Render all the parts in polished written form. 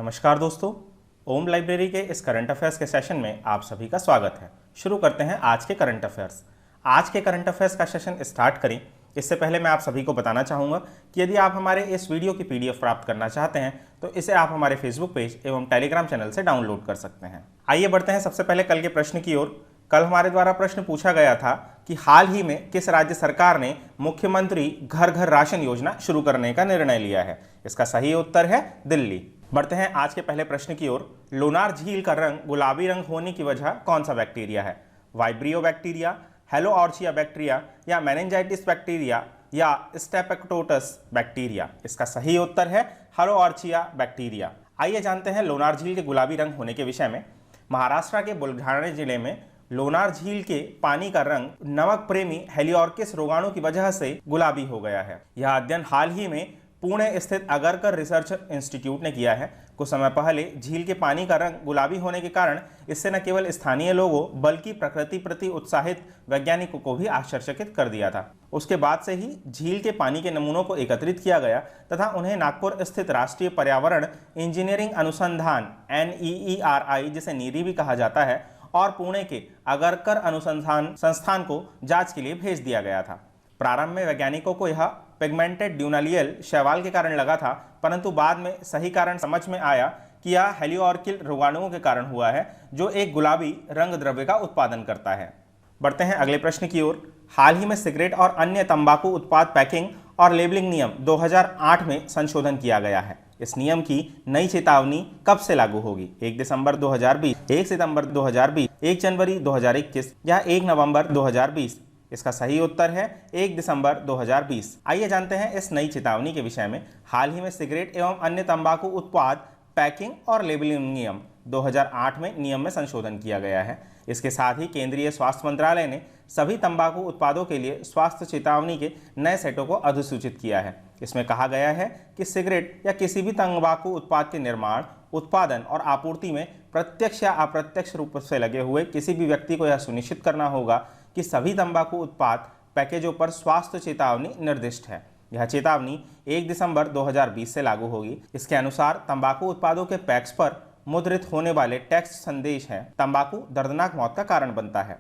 नमस्कार दोस्तों, ओम लाइब्रेरी के इस करंट अफेयर्स के सेशन में आप सभी का स्वागत है। शुरू करते हैं आज के करंट अफेयर्स। आज के करंट अफेयर्स का सेशन स्टार्ट करें इससे पहले मैं आप सभी को बताना चाहूँगा कि यदि आप हमारे इस वीडियो की PDF प्राप्त करना चाहते हैं तो इसे आप हमारे फेसबुक पेज एवं टेलीग्राम चैनल से डाउनलोड कर सकते हैं। आइए बढ़ते हैं सबसे पहले कल के प्रश्न की ओर। कल हमारे द्वारा प्रश्न पूछा गया था कि हाल ही में किस राज्य सरकार ने मुख्यमंत्री घर घर राशन योजना शुरू करने का निर्णय लिया है। इसका सही उत्तर है दिल्ली। बढ़ते हैं आज के पहले प्रश्न की ओर। लोनार झील का रंग गुलाबी रंग होने की वजह कौन सा बैक्टीरिया है? वाइब्रियो बैक्टीरिया, हेलोऑर्चिया बैक्टीरिया या मेनिंजाइटिस बैक्टीरिया या स्टेफिलोकोकस बैक्टीरिया। इसका सही उत्तर है हेलोऑर्चिया बैक्टीरिया। आइए जानते हैं लोनार झील के गुलाबी रंग होने के विषय में। महाराष्ट्र के बुलढाणा जिले में लोनार झील के पानी का रंग नमक प्रेमी हेलियोर्किस रोगाणु की वजह से गुलाबी हो गया है। यह अध्ययन हाल ही में पुणे स्थित अगरकर रिसर्च इंस्टीट्यूट ने किया है। कुछ समय पहले झील के पानी का रंग गुलाबी होने के कारण इससे न केवल स्थानीय लोगों बल्कि प्रकृति प्रति उत्साहित वैज्ञानिकों को भी आश्चर्यचकित कर दिया था। उसके बाद से ही झील के पानी के नमूनों को एकत्रित किया गया तथा उन्हें नागपुर स्थित राष्ट्रीय पर्यावरण इंजीनियरिंग अनुसंधान NEERI जिसे नीरी भी कहा जाता है और पुणे के अगरकर अनुसंधान संस्थान को जांच के लिए भेज दिया गया था। प्रारंभ में वैज्ञानिकों को यह पिगमेंटेड ड्यूनालियल शैवाल के कारण लगा था, परंतु बाद में सही कारण समझ में आया कि यह हेलियोर्किल रोगाणुओं के कारण हुआ है जो एक गुलाबी रंग द्रव्य का उत्पादन करता है। बढ़ते हैं अगले प्रश्न की ओर। हाल ही में सिगरेट और अन्य तंबाकू उत्पाद पैकिंग और लेबलिंग नियम 2008 में संशोधन किया गया है। इस नियम की नई चेतावनी कब से लागू होगी? 1 दिसंबर 2020, 1 सितंबर 2020, 1 जनवरी 2021 या 1 नवंबर 2020? इसका सही उत्तर है 1 दिसंबर 2020। आइए जानते हैं इस नई चेतावनी के विषय में। हाल ही में सिगरेट एवं अन्य तंबाकू उत्पाद पैकिंग और लेबलिंग नियम 2008 में नियम में संशोधन किया गया है। इसके साथ ही केंद्रीय स्वास्थ्य मंत्रालय ने सभी तंबाकू उत्पादों के लिए स्वास्थ्य चेतावनी के नए सेटों को अधिसूचित किया है। इसमें कहा गया है कि सिगरेट या किसी भी तंबाकू उत्पाद के निर्माण, उत्पादन और आपूर्ति में प्रत्यक्ष या अप्रत्यक्ष रूप से लगे हुए किसी भी व्यक्ति को यह सुनिश्चित करना होगा कि सभी तंबाकू उत्पाद पैकेजों पर स्वास्थ्य चेतावनी निर्दिष्ट है। यह चेतावनी 1 दिसंबर 2020 से लागू होगी। इसके अनुसार तंबाकू उत्पादों के पैक्स पर मुद्रित होने वाले टेक्स्ट संदेश है तंबाकू दर्दनाक मौत का कारण बनता है।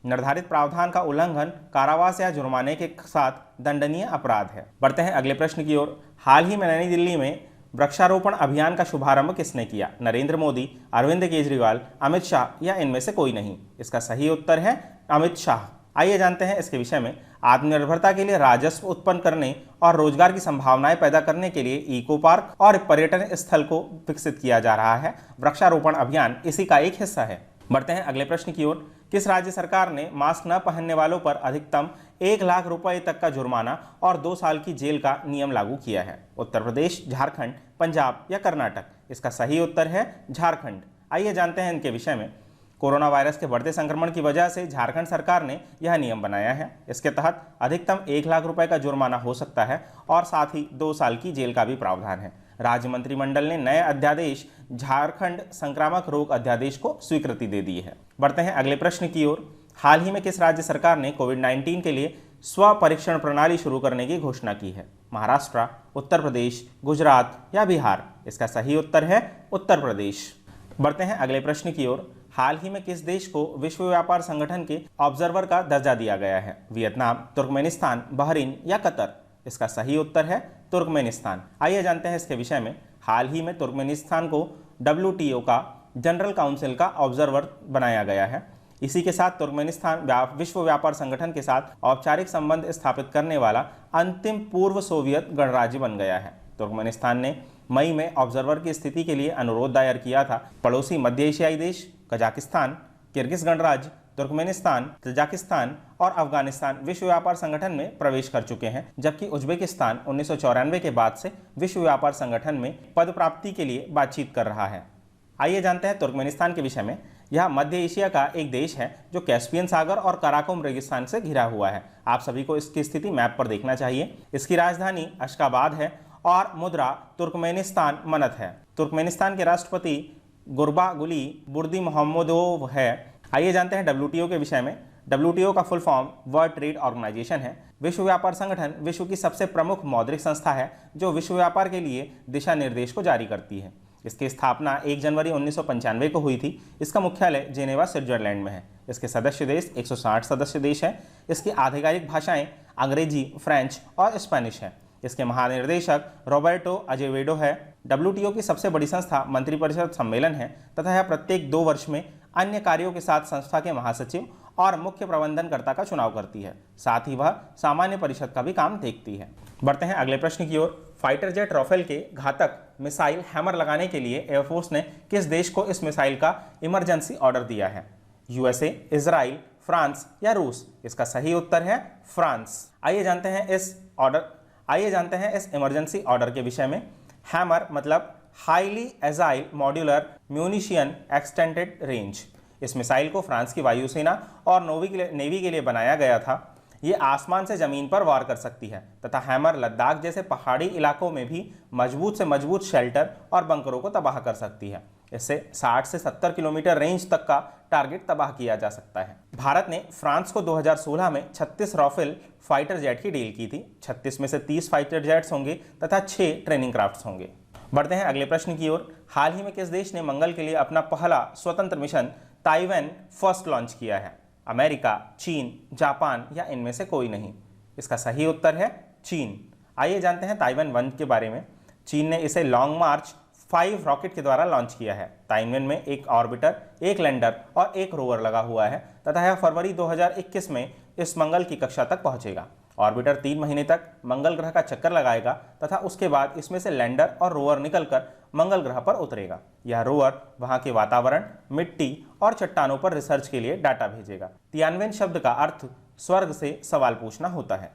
निर्धारित प्रावधान का उल्लंघन कारावास या जुर्माने के साथ दंडनीय अपराध है। बढ़ते हैं अगले प्रश्न की ओर। हाल ही में नई दिल्ली में वृक्षारोपण अभियान का शुभारंभ किसने किया? नरेंद्र मोदी, अरविंद केजरीवाल, अमित शाह या इनमें से कोई नहीं? इसका सही उत्तर है अमित शाह। आइए जानते हैं इसके विषय में। आत्मनिर्भरता के लिए राजस्व उत्पन्न करने और रोजगार की संभावनाएं पैदा करने के लिए इको पार्क और पर्यटन स्थल को विकसित किया जा रहा है। वृक्षारोपण अभियान इसी का एक हिस्सा है। बढ़ते हैं अगले प्रश्न की ओर। किस राज्य सरकार ने मास्क न पहनने वालों पर अधिकतम 1 लाख रुपए तक का जुर्माना और 2 साल की जेल का नियम लागू किया है? उत्तर प्रदेश, झारखंड, पंजाब या कर्नाटक? इसका सही उत्तर है झारखंड। आइए जानते हैं इनके विषय में। कोरोना वायरस के बढ़ते संक्रमण की वजह से झारखंड सरकार ने यह नियम बनाया है। इसके तहत अधिकतम 1 लाख रुपए का जुर्माना हो सकता है और साथ ही 2 साल की जेल का भी प्रावधान है। राज्य मंत्रिमंडल ने नए अध्यादेश झारखंड संक्रामक रोग अध्यादेश को स्वीकृति दे दी है। बढ़ते हैं अगले प्रश्न की ओर। हाल ही में किस राज्य सरकार ने कोविड-19 के लिए स्व परीक्षण प्रणाली शुरू करने की घोषणा की है? महाराष्ट्र, उत्तर प्रदेश, गुजरात या बिहार? इसका सही उत्तर है उत्तर प्रदेश। बढ़ते हैं अगले प्रश्न की ओर। हाल ही में किस देश को विश्व व्यापार संगठन के ऑब्जर्वर का दर्जा दिया गया है? वियतनाम, तुर्कमेनिस्तान, बहरीन या कतर? इसका सही उत्तर है तुर्कमेनिस्तान। आइए जानते हैं इसके विषय में। हाल ही में तुर्कमेनिस्तान को WTO का जनरल काउंसिल का ऑब्जर्वर बनाया गया है। इसी के साथ तुर्कमेनिस्तान विश्व व्यापार संगठन के साथ औपचारिक संबंध स्थापित करने वाला अंतिम पूर्व सोवियत गणराज्य बन गया है। तुर्कमेनिस्तान ने मई में ऑब्जर्वर की स्थिति के लिए अनुरोध दायर किया था। पड़ोसी मध्य एशियाई देश कजाकिस्तान, किर्गिज गणराज्य, तुर्कमेनिस्तान, तजाकिस्तान और अफगानिस्तान विश्व व्यापार संगठन में प्रवेश कर चुके हैं, जबकि उज्बेकिस्तान 1994 के बाद से विश्व व्यापार संगठन में पद प्राप्ति के लिए बातचीत कर रहा है। आइए जानते हैं तुर्कमेनिस्तान के विषय में। यह मध्य एशिया का एक देश है जो कैस्पियन सागर और कराकुम रेगिस्तान से घिरा हुआ है। आप सभी को इसकी स्थिति मैप पर देखना चाहिए। इसकी राजधानी अशकाबाद है और मुद्रा तुर्कमेनिस्तान मनत है। तुर्कमेनिस्तान के राष्ट्रपति गुरबागुली बर्दीमुहम्मदोव है। आइए जानते हैं WTO के विषय में। WTO का full form world trade organisation है। विश्व व्यापार संगठन विश्व की सबसे प्रमुख मौद्रिक संस्था है जो विश्व व्यापार के लिए दिशा निर्देश को जारी करती है। इसकी स्थापना 1 जनवरी 1995 को हुई थी। इसका मुख्यालय जेनेवा, स्विट्जरलैंड में है। इसके सदस्य देश 160 सदस्य देश हैं। इसकी आधिकारिक भाषाएं अंग्रेजी, फ्रेंच और स्पेनिश हैं। इसके महानिर्देशक रॉबर्टो अजेवेडो है। WTO की सबसे बड़ी संस्था मंत्रिपरिषद सम्मेलन है तथा यह प्रत्येक 2 वर्ष में अन्य कार्यों के साथ संस्था के महासचिव और मुख्य प्रबंधनकर्ता का चुनाव करती है। साथ ही वह सामान्य परिषद का भी काम देखती है। बढ़ते हैं अगले प्रश्न की ओर। फाइटर जेट राफेल के घातक मिसाइल हैमर लगाने के लिए एयरफोर्स ने किस देश को इस मिसाइल का इमरजेंसी ऑर्डर दिया है? USA, इजराइल, फ्रांस या रूस? इसका सही उत्तर है फ्रांस। आइए जानते हैं इस इमरजेंसी ऑर्डर के विषय में। हैमर मतलब highly agile modular munition extended range. इस मिसाइल को फ्रांस की वायुसेना और नेवी के लिए बनाया गया था। ये आसमान से जमीन पर वार कर सकती है तथा हैमर लद्दाख जैसे पहाड़ी इलाकों में भी मजबूत से मजबूत शेल्टर और बंकरों को तबाह कर सकती है। इससे 60 से 70 किलोमीटर रेंज तक का टारगेट तबाह किया जा सकता है। भारत ने फ्रांस को 2016 में 36 राफेल फाइटर जेट की डील की थी। 36 में से 30 फाइटर जेट्स होंगे तथा 6 ट्रेनिंग क्राफ्ट्स होंगे। बढ़ते हैं अगले प्रश्न की ओर। हाल ही में किस देश ने मंगल के लिए अपना पहला स्वतंत्र मिशन ताइवान फर्स्ट लॉन्च किया है? अमेरिका, चीन, जापान या इनमें से कोई नहीं? इसका सही उत्तर है चीन। आइए जानते हैं ताइवान 1 के बारे में। चीन ने इसे लॉन्ग मार्च 5 रॉकेट के द्वारा लॉन्च किया है। ताइवान में एक ऑर्बिटर, एक लैंडर और एक रोवर लगा हुआ है तथा यह फरवरी 2021 में इस मंगल की कक्षा तक पहुंचेगा। ऑर्बिटर 3 महीने तक मंगल ग्रह का चक्कर लगाएगा तथा उसके बाद इसमें से लैंडर और रोवर निकलकर मंगल ग्रह पर उतरेगा। यह रोवर वहां के वातावरण, मिट्टी और चट्टानों पर रिसर्च के लिए डाटा भेजेगा। तियानवेन शब्द का अर्थ स्वर्ग से सवाल पूछना होता है।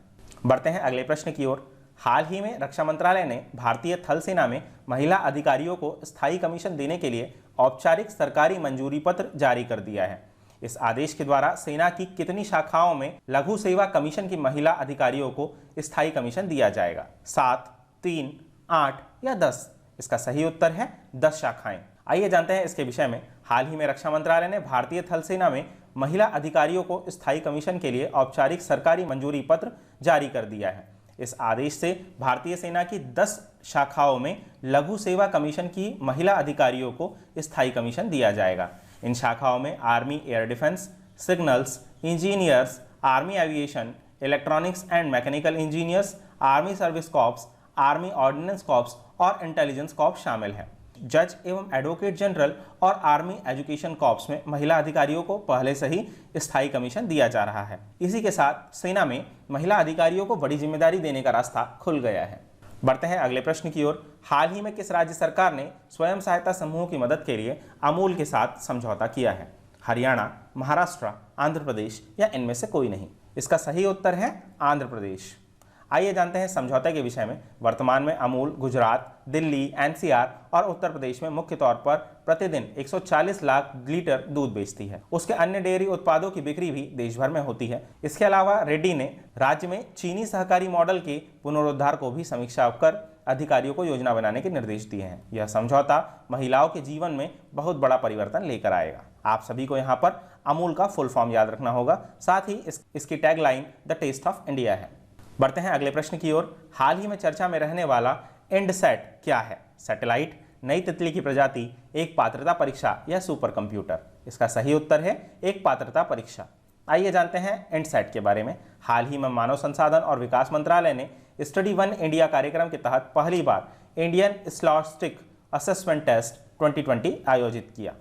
बढ़ते हैं अगले प्रश्न की ओर। हाल ही में रक्षा मंत्रालय ने भारतीय थल सेना में महिला अधिकारियों को स्थायी कमीशन देने के लिए औपचारिक सरकारी मंजूरी पत्र जारी कर दिया है। इस आदेश के द्वारा सेना की कितनी शाखाओं में लघु सेवा कमीशन की महिला अधिकारियों को स्थायी कमीशन दिया जाएगा? 7, 3, 8 या 10? इसका सही उत्तर है 10 शाखाएं। आइए जानते हैं इसके विषय में। हाल ही में रक्षा मंत्रालय ने भारतीय थल सेना में महिला अधिकारियों को स्थायी कमीशन के लिए औपचारिक सरकारी मंजूरी पत्र जारी कर दिया है। इस आदेश से भारतीय सेना की 10 शाखाओं में लघु सेवा कमीशन की महिला अधिकारियों को स्थायी कमीशन दिया जाएगा। इन शाखाओं में army air defence, signals, engineers, army aviation, electronics and mechanical engineers, army service corps, army ordinance corps और इंटेलिजेंस कॉर्प्स शामिल हैं। जज एवं एडवोकेट जनरल और आर्मी एजुकेशन कॉर्प्स में महिला अधिकारियों को पहले से ही स्थायी कमीशन दिया जा रहा है। इसी के साथ सेना में महिला अधिकारियों को बड़ी जिम्मेदारी देने का रास्ता खुल गया है। बढ़ते हैं अगले प्रश्न की ओर। हाल ही में किस राज्य सरकार ने स्वयं सहायता समूहों की मदद के लिए अमूल के साथ समझौता किया है? हरियाणा, महाराष्ट्र, आंध्र प्रदेश या इनमें से कोई नहीं? इसका सही उत्तर है आंध्र प्रदेश। आइए जानते हैं समझौते के विषय में। वर्तमान में अमूल गुजरात, दिल्ली, NCR और उत्तर प्रदेश में मुख्य तौर पर प्रतिदिन 140 लाख लीटर दूध बेचती है। उसके अन्य डेयरी उत्पादों की बिक्री भी देश भर में होती है। इसके अलावा रेड्डी ने राज्य में चीनी सहकारी मॉडल के पुनरुद्धार को भी समीक्षा कर अधिकारियों को योजना बनाने के निर्देश दिए हैं। यह समझौता महिलाओं के जीवन में बहुत बड़ा परिवर्तन लेकर आएगा। आप सभी को यहाँ पर अमूल का फुल फॉर्म याद रखना होगा। साथ ही इसकी tagline the taste of India है। बढ़ते हैं अगले प्रश्न की ओर। हाल ही में चर्चा में रहने वाला एंडसैट क्या है? सैटेलाइट, नई तितली की प्रजाति, एक पात्रता परीक्षा या सुपर कंप्यूटर? इसका सही उत्तर है एक पात्रता परीक्षा। आइए जानते हैं एंडसैट के बारे में। हाल ही में मानव संसाधन और विकास मंत्रालय ने स्टडी 1 इंडिया कार्यक्रम के तहत पहली बार इंडियन स्कॉलास्टिक असेसमेंट टेस्ट 2020 आयोजित किया।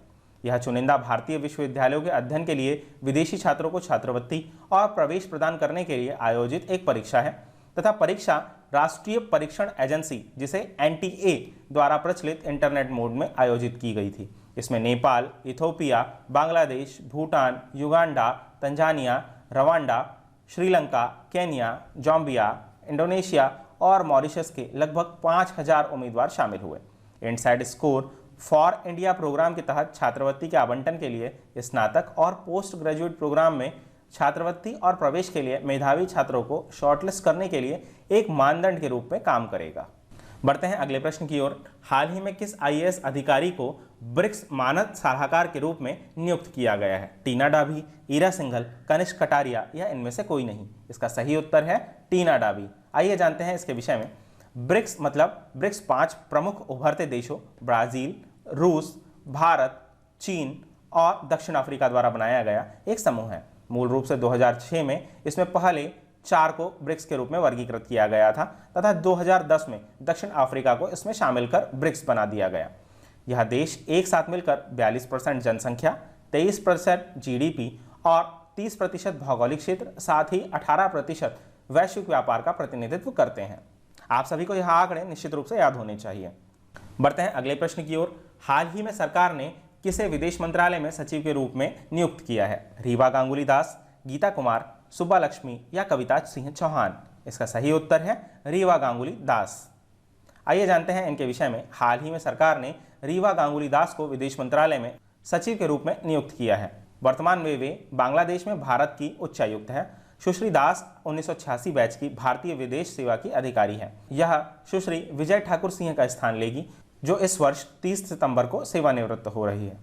यह चुनिंदा भारतीय विश्वविद्यालयों के अध्ययन के लिए विदेशी छात्रों को छात्रवृत्ति और प्रवेश प्रदान करने के लिए आयोजित एक परीक्षा है तथा परीक्षा राष्ट्रीय परीक्षण एजेंसी जिसे NTA द्वारा प्रचलित इंटरनेट मोड में आयोजित की गई थी। इसमें Nepal, Ethiopia, Bangladesh, Bhutan, Uganda, Tanzania, Rwanda, Sri Lanka, Kenya, Zambia, Indonesia और मॉरिशस के लगभग 5000 उम्मीदवार शामिल हुए। एंडसैट स्कोर फॉर इंडिया प्रोग्राम के तहत छात्रवृत्ति के आवंटन के लिए स्नातक और पोस्ट ग्रेजुएट प्रोग्राम में छात्रवृत्ति और प्रवेश के लिए मेधावी छात्रों को शॉर्टलिस्ट करने के लिए एक मानदंड के रूप में काम करेगा। बढ़ते हैं अगले प्रश्न की ओर। हाल ही में किस IAS अधिकारी को ब्रिक्स मानद सलाहकार के रूप में नियुक्त किया गया है? टीना डाभी, ईरा सिंघल, कनिष्क कटारिया या इनमें से कोई नहीं? इसका सही उत्तर है टीना डाभी। आइए जानते हैं इसके विषय में। ब्रिक्स मतलब ब्रिक्स 5 प्रमुख उभरते देशों ब्राजील, रूस, भारत, चीन और दक्षिण अफ्रीका द्वारा बनाया गया एक समूह है। मूल रूप से 2006 में इसमें पहले 4 को ब्रिक्स के रूप में वर्गीकृत किया गया था तथा 2010 में दक्षिण अफ्रीका को इसमें शामिल कर ब्रिक्स बना दिया गया। यह देश एक साथ मिलकर 42% जनसंख्या, 23% जीडीपी और 30% भौगोलिक क्षेत्र, साथ ही 18% वैश्विक व्यापार का प्रतिनिधित्व करते हैं। आप सभी को यह आंकड़े निश्चित रूप से याद होने चाहिए। बढ़ते हैं अगले प्रश्न की ओर। हाल ही में सरकार ने किसे विदेश मंत्रालय में सचिव के रूप में नियुक्त किया है? रीवा गांगुली दास, गीता कुमार, सुब्बा लक्ष्मी या कविता सिंह चौहान? इसका सही उत्तर है रीवा गांगुली दास। आइए जानते हैं इनके विषय में। हाल ही में सरकार ने रीवा गांगुली दास को विदेश मंत्रालय में सचिव के रूप में नियुक्त किया है। वर्तमान में वे बांग्लादेश में भारत की उच्चायुक्त है। सुश्री दास 1986 बैच की भारतीय विदेश सेवा की अधिकारी है। यह सुश्री विजय ठाकुर सिंह का स्थान लेगी, जो इस वर्ष 30 सितंबर को सेवानिवृत्त हो रही है।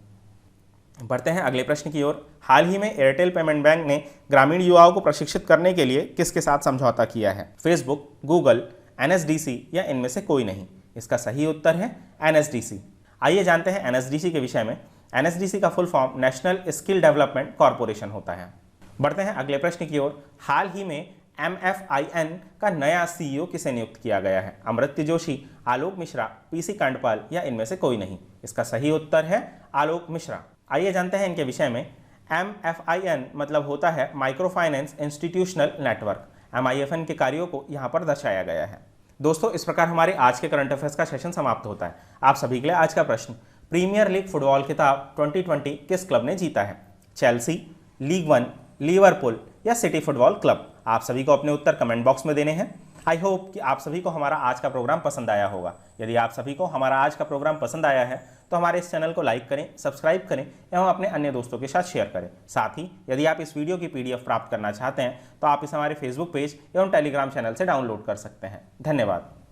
बढ़ते हैं अगले प्रश्न की ओर। हाल ही में एयरटेल पेमेंट बैंक ने ग्रामीण युवाओं को प्रशिक्षित करने के लिए किसके साथ समझौता किया है? फेसबुक, गूगल, एनएसडीसी या इनमें से कोई नहीं? इसका सही उत्तर है एनएसडीसी। आइए जानते हैं एनएसडीसी के विषय में। एनएसडीसी का full form national skill development corporation होता है। बढ़ते हैं अगले प्रश्न की ओर। हाल ही में MFIN का नया CEO किसे नियुक्त किया गया है? अमृत्य जोशी, आलोक मिश्रा, पीसी कांडपाल या इनमें से कोई नहीं? इसका सही उत्तर है आलोक मिश्रा। आइए जानते हैं इनके विषय में। MFIN मतलब होता है micro finance institutional network. MIFN के कार्यों को यहाँ पर दर्शाया गया है। दोस्तों, इस प्रकार हमारे आज के करंट अफेयर्स का सेशन समाप्त होता है। आप सभी के लिए आज का प्रश्न, प्रीमियर लीग फुटबॉल खिताब 2020 किस क्लब ने जीता है? चेल्सी, लीग 1, लिवरपूल या सिटी फुटबॉल क्लब? आप सभी को अपने उत्तर कमेंट बॉक्स में देने हैं। आई होप कि आप सभी को हमारा आज का प्रोग्राम पसंद आया होगा। यदि आप सभी को हमारा आज का प्रोग्राम पसंद आया है तो हमारे इस चैनल को लाइक करें, सब्सक्राइब करें एवं अपने अन्य दोस्तों के साथ शेयर करें। साथ ही यदि आप इस वीडियो की PDF प्राप्त करना चाहते हैं तो आप इसे हमारे फेसबुक पेज एवं टेलीग्राम चैनल से डाउनलोड कर सकते हैं। धन्यवाद।